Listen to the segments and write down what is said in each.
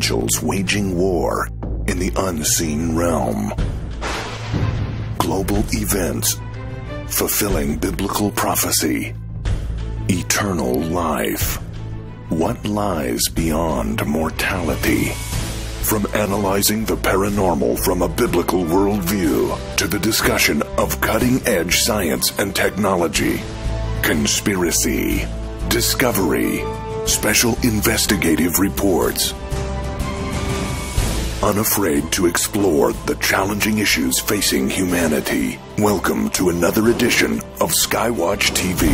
angels waging war in the unseen realm. Global events fulfilling biblical prophecy. Eternal life. What lies beyond mortality? From analyzing the paranormal from a biblical worldview to the discussion of cutting-edge science and technology, conspiracy, discovery, special investigative reports. Unafraid to explore the challenging issues facing humanity. Welcome to another edition of Skywatch TV.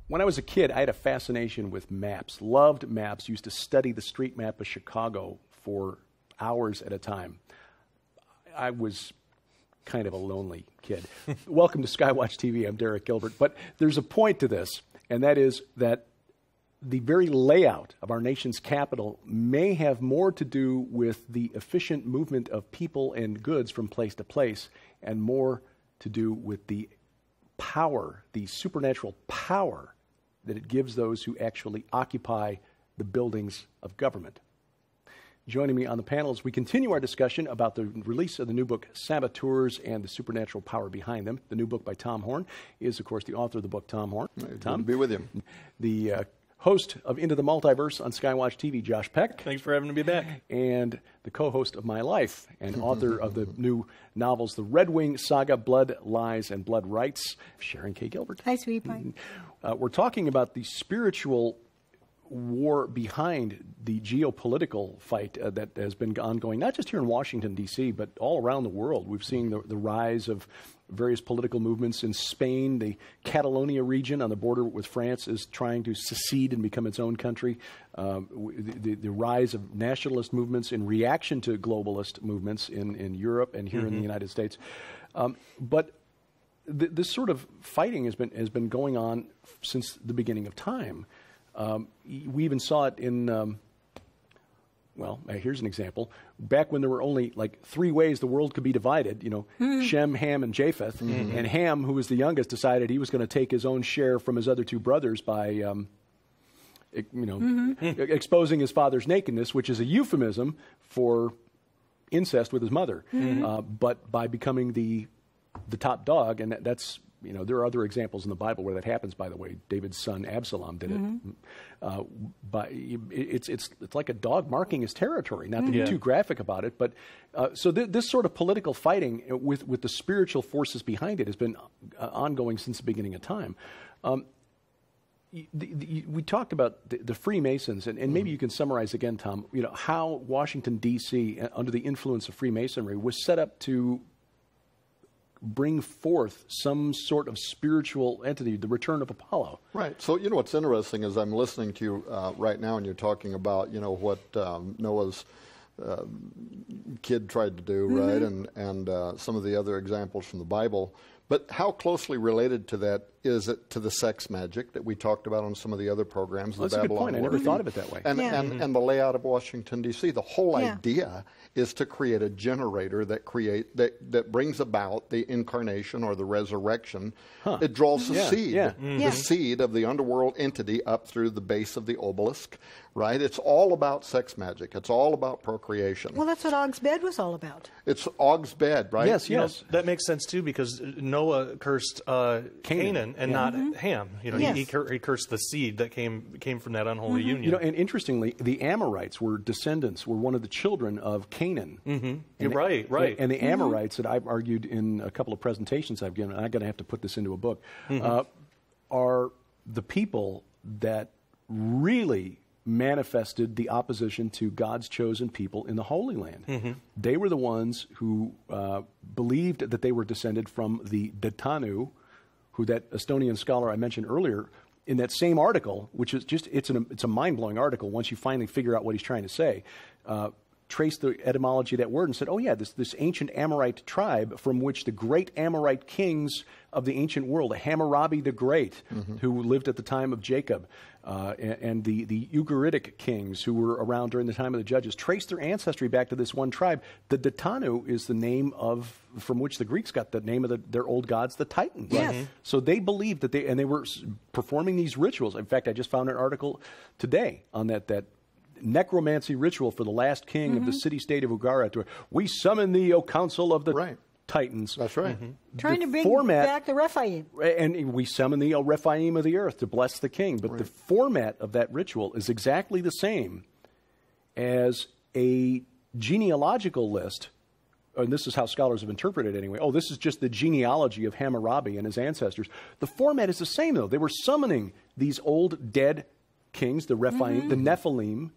When I was a kid, I had a fascination with maps. Loved maps. Used to study the street map of Chicago for hours at a time. I was kind of a lonely kid. Welcome to Skywatch TV. I'm Derek Gilbert. But there's a point to this, and that is that the very layout of our nation's capital may have more to do with the efficient movement of people and goods from place to place, and more to do with the power, the supernatural power that it gives those who actually occupy the buildings of government. Joining me on the panel as we continue our discussion about the release of the new book, Saboteurs, and the supernatural power behind them. The new book by Tom Horn is, of course, the author of the book, Tom Horn. Tom, be with you. The host of Into the Multiverse on Skywatch TV, Josh Peck. Thanks for having me back. And the co-host of My Life and author of the new novels, The Red Wing Saga, Blood, Lies, and Blood Rights, Sharon K. Gilbert. Hi, sweetie pie. We're talking about the spiritual war behind the geopolitical fight that has been ongoing, not just here in Washington, D.C., but all around the world. We've seen the rise of various political movements in Spain. The Catalonia region on the border with France is trying to secede and become its own country. The rise of nationalist movements in reaction to globalist movements in Europe and here in the United States. But this sort of fighting has been going on since the beginning of time. We even saw it in, well, here's an example. Back when there were only like three ways the world could be divided, you know, Shem, Ham, and Japheth. And Ham, who was the youngest, decided he was going to take his own share from his other two brothers by, exposing his father's nakedness, which is a euphemism for incest with his mother. But by becoming the top dog, and that's, you know, there are other examples in the Bible where that happens, by the way. David's son Absalom did it. But it's like a dog marking his territory, not to be too graphic about it. But so this sort of political fighting with the spiritual forces behind it has been ongoing since the beginning of time. We talked about the Freemasons, and maybe you can summarize again, Tom, you know, how Washington, D.C., under the influence of Freemasonry, was set up to bring forth some sort of spiritual entity, the return of Apollo. Right. So, you know, what's interesting is I'm listening to you right now, and you're talking about, you know, what Noah's kid tried to do, right, and some of the other examples from the Bible. But how closely related to that is it to the sex magic that we talked about on some of the other programs? Well, that's a good point. I never thought of it that way. And the layout of Washington, D.C. The whole idea is to create a generator that brings about the incarnation or the resurrection. It draws the seed, the seed of the underworld entity up through the base of the obelisk, right? It's all about sex magic. It's all about procreation. Well, that's what Og's bed was all about. It's Og's bed, right? Yes, yes. That makes sense, too, because Noah cursed Canaan and not Ham. You know, he cursed the seed that came from that unholy union. You know, and interestingly, the Amorites were one of the children of Canaan. Right. And the Amorites that I've argued in a couple of presentations I've given, and I'm going to have to put this into a book, are the people that really manifested the opposition to God's chosen people in the Holy Land. They were the ones who believed that they were descended from the Datanu, who that Estonian scholar I mentioned earlier, in that same article, which is just, it's a mind-blowing article once you finally figure out what he's trying to say. traced the etymology of that word and said, oh yeah, this ancient Amorite tribe from which the great Amorite kings of the ancient world, Hammurabi the Great, who lived at the time of Jacob, and the Ugaritic kings who were around during the time of the judges, traced their ancestry back to this one tribe. The Datanu is the name from which the Greeks got the name of their old gods, the Titans. Yes. So they believed that they were performing these rituals. In fact, I just found an article today on that necromancy ritual for the last king of the city-state of Ugarit. We summon thee, O council of the Titans. That's right. Trying to bring back the Rephaim. And we summon thee, O Rephaim of the earth, to bless the king. But the format of that ritual is exactly the same as a genealogical list. And this is how scholars have interpreted it anyway. Oh, this is just the genealogy of Hammurabi and his ancestors. The format is the same, though. They were summoning these old dead kings, the Rephaim, the Nephilim,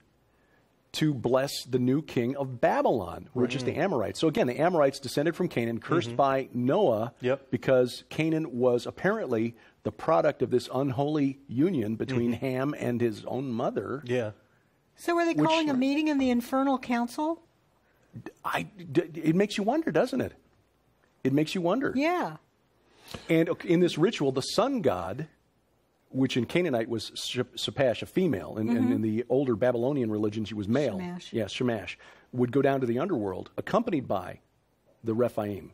to bless the new king of Babylon, which is the Amorites. So again, the Amorites descended from Canaan, cursed by Noah, because Canaan was apparently the product of this unholy union between Ham and his own mother. Yeah. So were they calling a meeting in the infernal council? It makes you wonder, doesn't it? It makes you wonder. Yeah. And in this ritual, the sun god, which in Canaanite was Shamash, a female. In the older Babylonian religion, she was male. Shamash. Yeah, Shamash. Would go down to the underworld, accompanied by the Rephaim.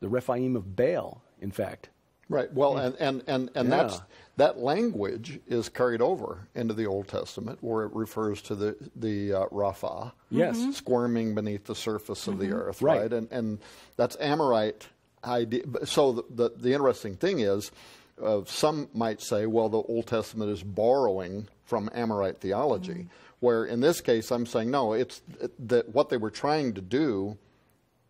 The Rephaim of Baal, in fact. Right. Well, and that language is carried over into the Old Testament, where it refers to the Rapha, squirming beneath the surface of the earth, right? And that's Amorite idea. So the interesting thing is, some might say, well, the Old Testament is borrowing from Amorite theology, where in this case I'm saying, no, it's that what they were trying to do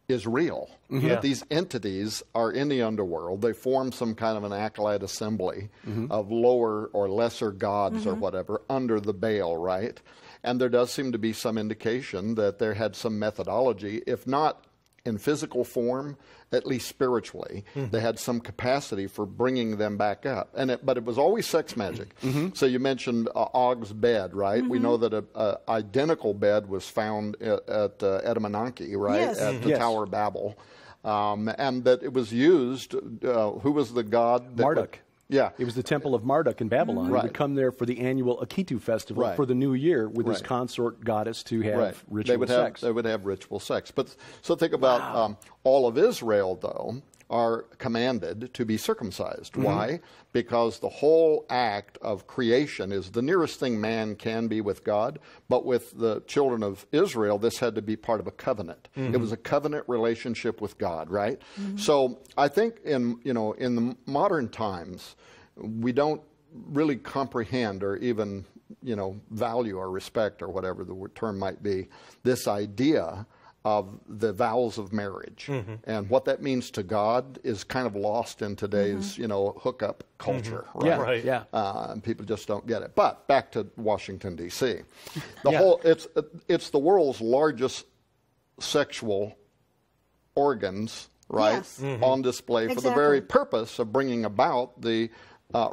is real. That these entities are in the underworld. They form some kind of an acolyte assembly of lower or lesser gods or whatever under the Baal, right? And there does seem to be some indication that there had some methodology, if not in physical form, at least spiritually. They had some capacity for bringing them back up. But it was always sex magic. So you mentioned Og's bed, right? We know that an identical bed was found at Edamananki, right? Yes. At the Tower of Babel. And that it was used, who was the god? Marduk. Yeah. It was the temple of Marduk in Babylon. He would come there for the annual Akitu festival for the new year with his consort goddess to have ritual sex. They would have ritual sex. But so think about all of Israel, though, are commanded to be circumcised. Why? Because the whole act of creation is the nearest thing man can be with God. But with the children of Israel, this had to be part of a covenant. It was a covenant relationship with God, right? So I think in the modern times, we don't really comprehend or even value or respect or whatever the term might be this idea of the vows of marriage. And what that means to God is kind of lost in today's, hookup culture. Right? And people just don't get it. But back to Washington, D.C. It's the world's largest sexual organs, right, on display for the very purpose of bringing about the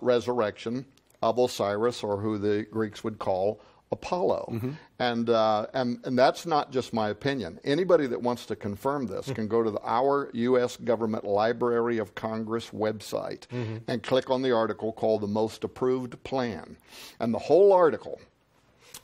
resurrection of Osiris, or who the Greeks would call Apollo. And that's not just my opinion. Anybody that wants to confirm this can go to our U.S. Government Library of Congress website and click on the article called The Most Approved Plan. And the whole article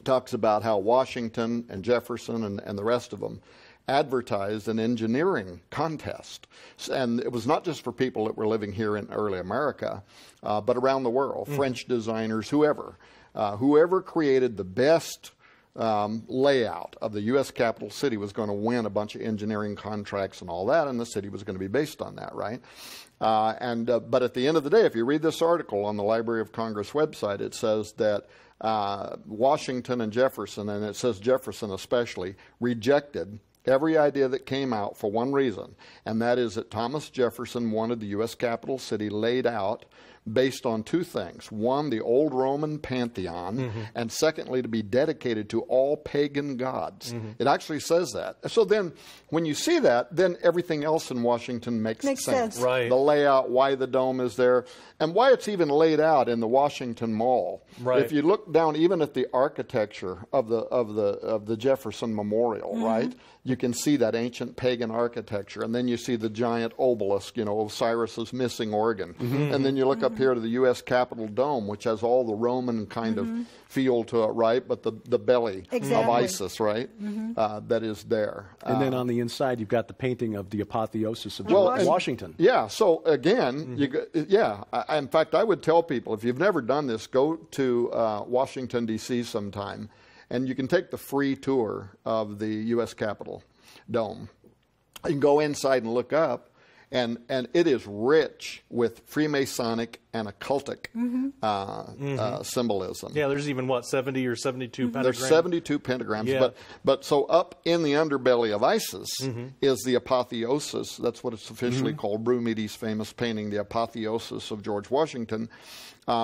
talks about how Washington and Jefferson and the rest of them advertised an engineering contest. And it was not just for people that were living here in early America, but around the world, French designers, whoever. Whoever created the best layout of the U.S. capital city was going to win a bunch of engineering contracts and all that, and the city was going to be based on that, right? But at the end of the day, if you read this article on the Library of Congress website, it says that Washington and Jefferson, and it says Jefferson especially, rejected every idea that came out for one reason, and that is that Thomas Jefferson wanted the U.S. capital city laid out based on two things. One, the old Roman pantheon, and secondly, to be dedicated to all pagan gods. It actually says that. So then, when you see that, then everything else in Washington makes sense. Right. The layout, why the dome is there, and why it's even laid out in the Washington Mall. Right. If you look down even at the architecture of the Jefferson Memorial, right, you can see that ancient pagan architecture, and then you see the giant obelisk, Osiris's missing organ, and then you look up here to the U.S. Capitol dome, which has all the Roman kind of feel to it, right? But the belly of Isis, right, that is there. And then on the inside, you've got the painting of the apotheosis of George Washington. Yeah. So again, in fact, I would tell people, if you've never done this, go to Washington, D.C. sometime, and you can take the free tour of the U.S. Capitol dome. You can go inside and look up, and it is rich with Freemasonic and occultic symbolism. Yeah, there's even, 70 or 72 pentagrams? There's 72 pentagrams. Yeah. But so up in the underbelly of Isis is the apotheosis. That's what it's officially called. Brumides' famous painting, the apotheosis of George Washington,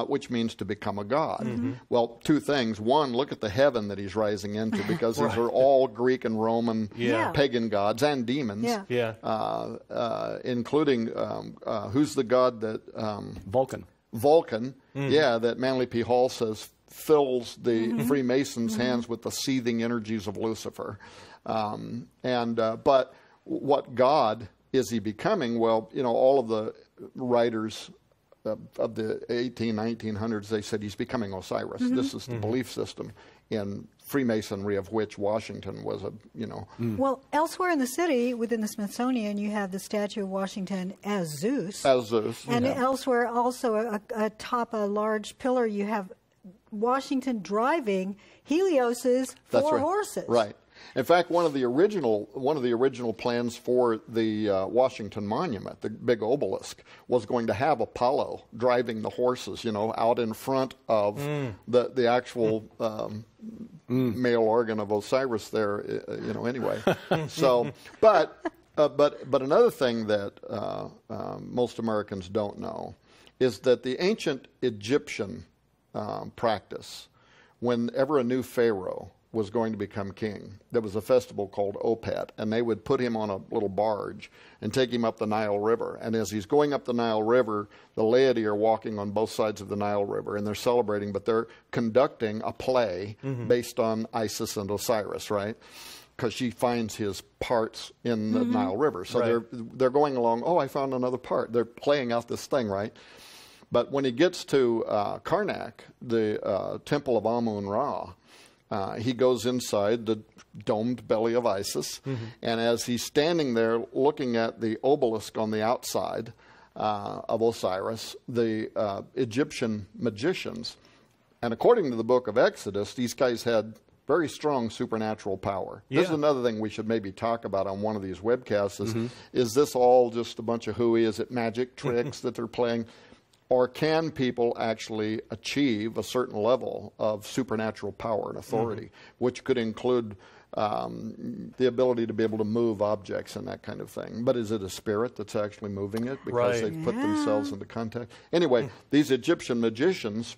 which means to become a god. Well, two things. One, look at the heaven that he's rising into, because these are all Greek and Roman pagan gods and demons, including who's the god that... Vulcan, that Manly P. Hall says fills the Freemasons' hands with the seething energies of Lucifer. But what god is he becoming? Well, all of the writers of the 1900s, they said he's becoming Osiris. This is the belief system in Freemasonry, of which Washington was Well, elsewhere in the city, within the Smithsonian, you have the statue of Washington as Zeus. And elsewhere, also atop a large pillar, you have Washington driving Helios's four horses. Right. In fact, one of the original plans for the Washington Monument, the big obelisk, was going to have Apollo driving the horses, out in front of the actual male organ of Osiris there, anyway. So, but another thing that most Americans don't know is that the ancient Egyptian practice, whenever a new pharaoh was going to become king, there was a festival called Opet, and they would put him on a little barge and take him up the Nile River. And as he's going up the Nile River, the laity are walking on both sides of the Nile River, and they're celebrating, but they're conducting a play based on Isis and Osiris, right? Because she finds his parts in the Nile River. So they're going along, I found another part. They're playing out this thing, right? But when he gets to Karnak, the temple of Amun-Ra, he goes inside the domed belly of Isis, and as he's standing there looking at the obelisk on the outside of Osiris, the Egyptian magicians, and according to the book of Exodus, these guys had very strong supernatural power. This is another thing we should maybe talk about on one of these webcasts. Is this all just a bunch of hooey? Is it magic tricks that they're playing? Or can people actually achieve a certain level of supernatural power and authority, which could include the ability to be able to move objects and that kind of thing? But is it a spirit that's actually moving it because they've put themselves into contact? Anyway, these Egyptian magicians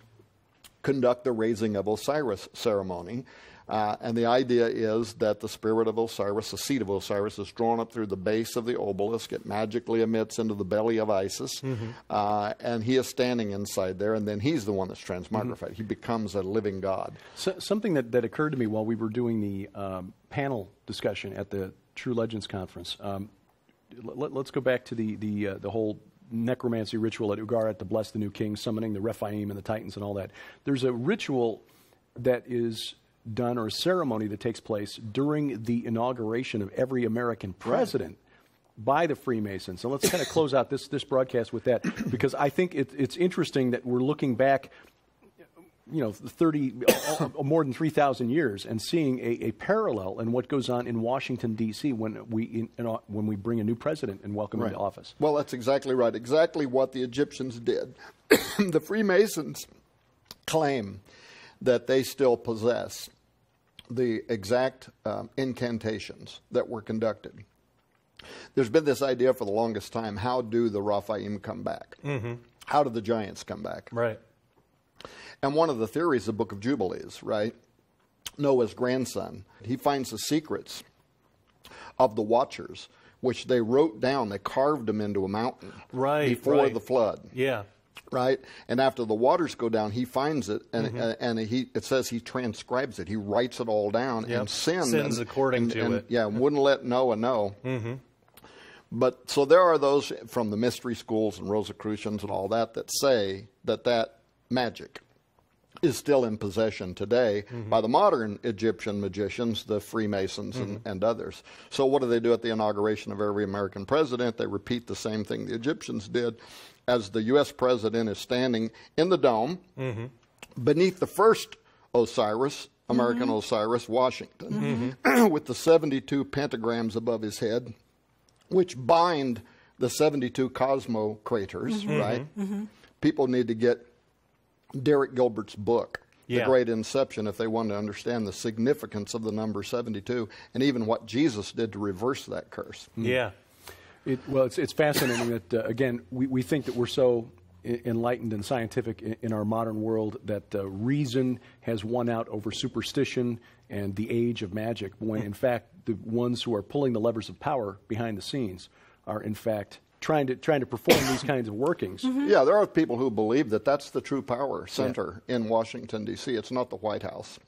conduct the raising of Osiris ceremony. And the idea is that the spirit of Osiris, the seed of Osiris, is drawn up through the base of the obelisk. It magically emits into the belly of Isis. And he is standing inside there, and then he's the one that's transmogrified. He becomes a living god. So, something that occurred to me while we were doing the panel discussion at the True Legends Conference. Let's go back to the whole necromancy ritual at Ugarit to bless the new king, summoning the Rephaim and the Titans and all that. There's a ritual that is done, or a ceremony that takes place during the inauguration of every American president by the Freemasons. So let's kind of close out this broadcast with that, because I think it's interesting that we're looking back, more than 3,000 years, and seeing a parallel in what goes on in Washington, D.C. when we bring a new president and welcome him to office. Well, that's exactly right. Exactly what the Egyptians did. The Freemasons claim that they still possess the exact incantations that were conducted. There's been this idea for the longest time, how do the Rephaim come back? how did the giants come back? Right. And one of the theories, the Book of Jubilees, right? Noah's grandson, he finds the secrets of the Watchers, which they wrote down. They carved them into a mountain before the flood. Yeah. Right? And after the waters go down, he finds it, and it says he transcribes it. He writes it all down and sins according to it. Yeah, wouldn't let Noah know. But so there are those from the mystery schools and Rosicrucians and all that that say that magic is still in possession today by the modern Egyptian magicians, the Freemasons and others. So what do they do at the inauguration of every American president? They repeat the same thing the Egyptians did. As the U.S. president is standing in the dome beneath the first Osiris, American Osiris, Washington, with the 72 pentagrams above his head, which bind the 72 cosmo craters, right? People need to get Derek Gilbert's book, The Great Inception, if they want to understand the significance of the number 72 and even what Jesus did to reverse that curse. Yeah. Well, it's fascinating that, again, we think that we're so enlightened and scientific in our modern world that reason has won out over superstition and the age of magic, when in fact the ones who are pulling the levers of power behind the scenes are in fact trying to perform these kinds of workings. Yeah, there are people who believe that that's the true power center in Washington, D.C. It's not the White House.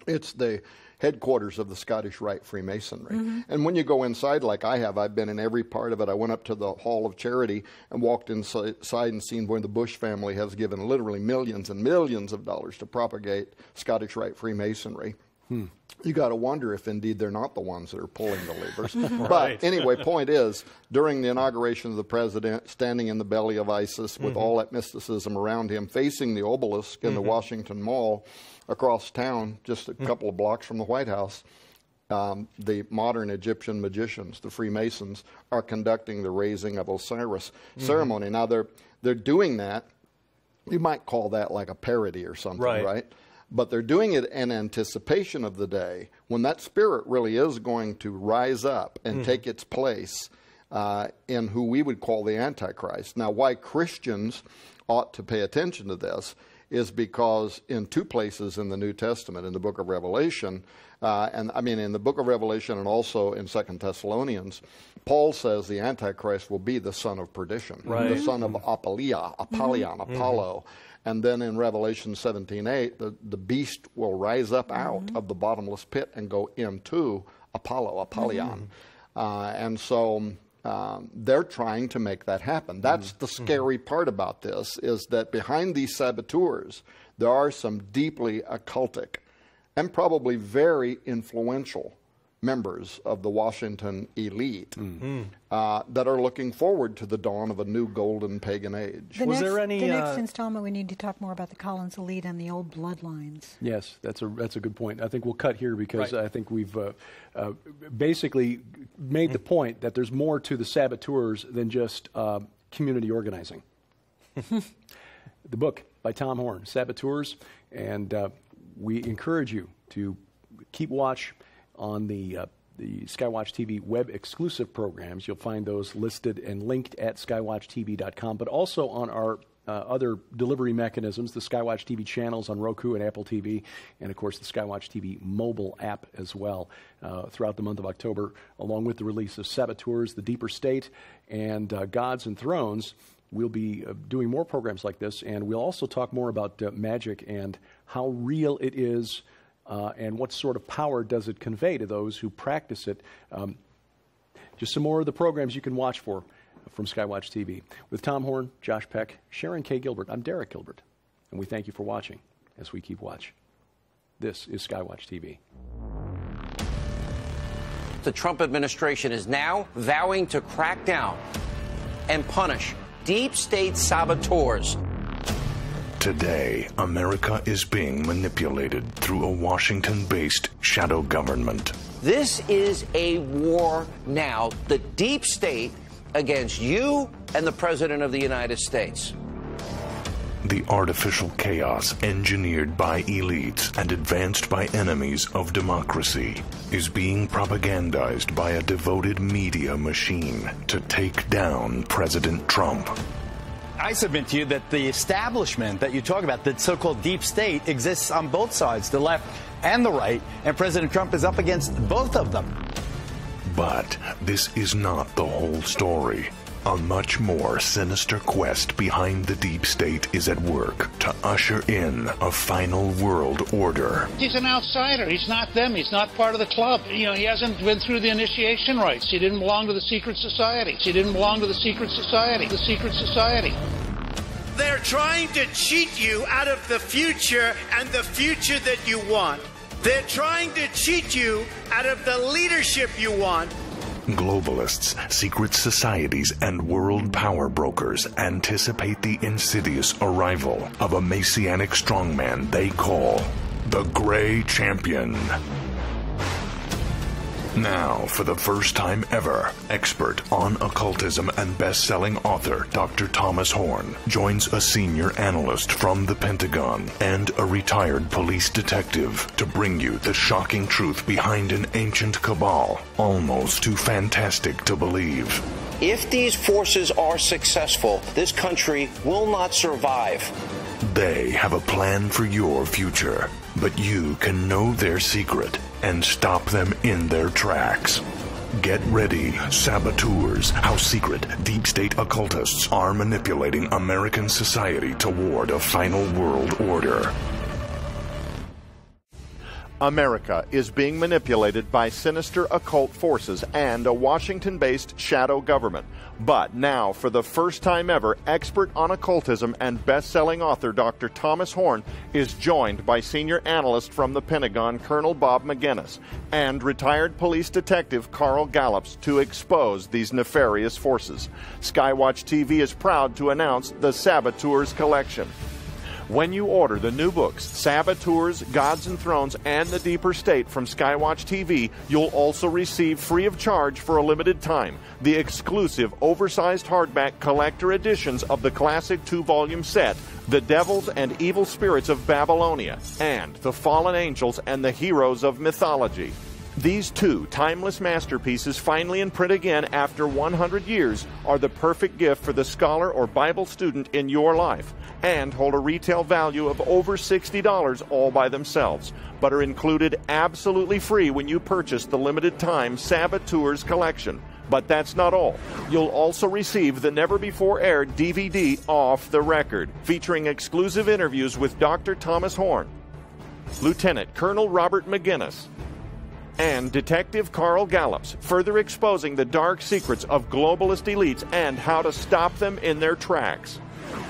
It's the headquarters of the Scottish Rite Freemasonry. And when you go inside, like I have, I've been in every part of it. I went up to the Hall of Charity and walked inside and seen where the Bush family has given literally millions and millions of dollars to propagate Scottish Rite Freemasonry. You got to wonder if indeed they're not the ones that are pulling the levers. But anyway, point is, during the inauguration of the president, standing in the belly of Isis with all that mysticism around him, facing the obelisk in the Washington Mall across town, just a couple of blocks from the White House, the modern Egyptian magicians, the Freemasons, are conducting the raising of Osiris ceremony. Now, they're doing that. You might call that like a parody or something, right? But they're doing it in anticipation of the day when that spirit really is going to rise up and take its place in who we would call the Antichrist. Now, why Christians ought to pay attention to this is because in two places in the New Testament, in the book of Revelation, in the book of Revelation and also in 2 Thessalonians, Paul says the Antichrist will be the son of perdition, the son of Apollyon, Apollo. And then in Revelation 17:8, the beast will rise up out of the bottomless pit and go into Apollyon. And so they're trying to make that happen. That's the scary part about this, is that behind these saboteurs, there are some deeply occultic and probably very influential members of the Washington elite that are looking forward to the dawn of a new golden pagan age. The next installment, we need to talk more about the Collins elite and the old bloodlines. Yes, that's a good point. I think we'll cut here because I think we've basically made the point that there's more to the saboteurs than just community organizing. The book by Tom Horn, Saboteurs, and we encourage you to keep watch on the Skywatch TV web exclusive programs. You'll find those listed and linked at skywatchtv.com, but also on our other delivery mechanisms, the Skywatch TV channels on Roku and Apple TV, and of course the Skywatch TV mobile app as well throughout the month of October, along with the release of Saboteurs, The Deeper State, and Gods and Thrones. We'll be doing more programs like this, and we'll also talk more about magic and how real it is, and what sort of power does it convey to those who practice it. Just some more of the programs you can watch for from Skywatch TV. With Tom Horn, Josh Peck, Sharon K. Gilbert, I'm Derek Gilbert, and we thank you for watching as we keep watch. This is Skywatch TV. The Trump administration is now vowing to crack down and punish deep state saboteurs. Today, America is being manipulated through a Washington-based shadow government. This is a war now, the deep state against you and the President of the United States. The artificial chaos engineered by elites and advanced by enemies of democracy is being propagandized by a devoted media machine to take down President Trump. I submit to you that the establishment that you talk about, the so-called deep state, exists on both sides, the left and the right, and President Trump is up against both of them. But this is not the whole story. A much more sinister quest behind the deep state is at work to usher in a final world order. He's an outsider. He's not them. He's not part of the club. You know, he hasn't been through the initiation rites. He didn't belong to the secret society. He didn't belong to the secret society. The secret society. They're trying to cheat you out of the future and the future that you want. They're trying to cheat you out of the leadership you want. Globalists, secret societies, and world power brokers anticipate the insidious arrival of a messianic strongman they call the Gray Champion. Now, for the first time ever, expert on occultism and best-selling author Dr. Thomas Horn joins a senior analyst from the Pentagon and a retired police detective to bring you the shocking truth behind an ancient cabal, almost too fantastic to believe. If these forces are successful, this country will not survive. They have a plan for your future, but you can know their secret and stop them in their tracks. Get ready, Saboteurs, how secret deep state occultists are manipulating American society toward a final world order. America is being manipulated by sinister occult forces and a Washington-based shadow government. But now, for the first time ever, expert on occultism and best-selling author Dr. Thomas Horn is joined by senior analyst from the Pentagon, Colonel Bob McGinnis, and retired police detective Carl Gallups to expose these nefarious forces. Skywatch TV is proud to announce the Saboteurs collection. When you order the new books, Saboteurs, Gods and Thrones, and The Deeper State from Skywatch TV, you'll also receive free of charge for a limited time the exclusive oversized hardback collector editions of the classic 2-volume set, The Devils and Evil Spirits of Babylonia, and The Fallen Angels and the Heroes of Mythology. These two timeless masterpieces, finally in print again after 100 years, are the perfect gift for the scholar or Bible student in your life, and hold a retail value of over $60 all by themselves, but are included absolutely free when you purchase the limited-time Saboteurs collection. But that's not all. You'll also receive the never-before-aired DVD Off the Record, featuring exclusive interviews with Dr. Thomas Horn, Lieutenant Colonel Robert McGinnis, and Detective Carl Gallups, further exposing the dark secrets of globalist elites and how to stop them in their tracks.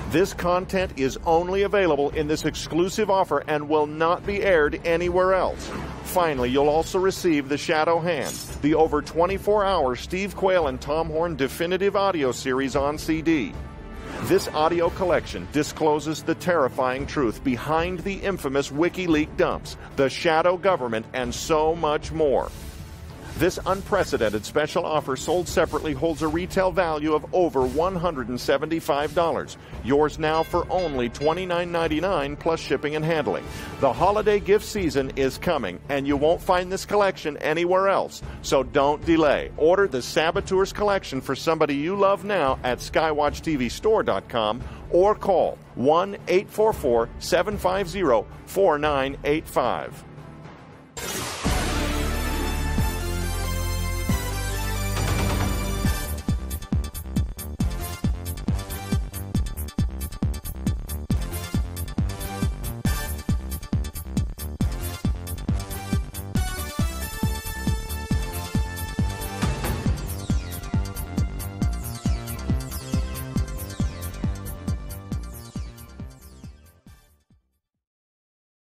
This content is only available in this exclusive offer and will not be aired anywhere else. Finally, you'll also receive The Shadow Hand, the over 24-hour Steve Quayle and Tom Horn definitive audio series on CD. This audio collection discloses the terrifying truth behind the infamous WikiLeaks dumps, the shadow government, and so much more. This unprecedented special offer sold separately holds a retail value of over $175. Yours now for only $29.99 plus shipping and handling. The holiday gift season is coming, and you won't find this collection anywhere else. So don't delay. Order the Saboteurs collection for somebody you love now at SkywatchTVStore.com or call 1-844-750-4985.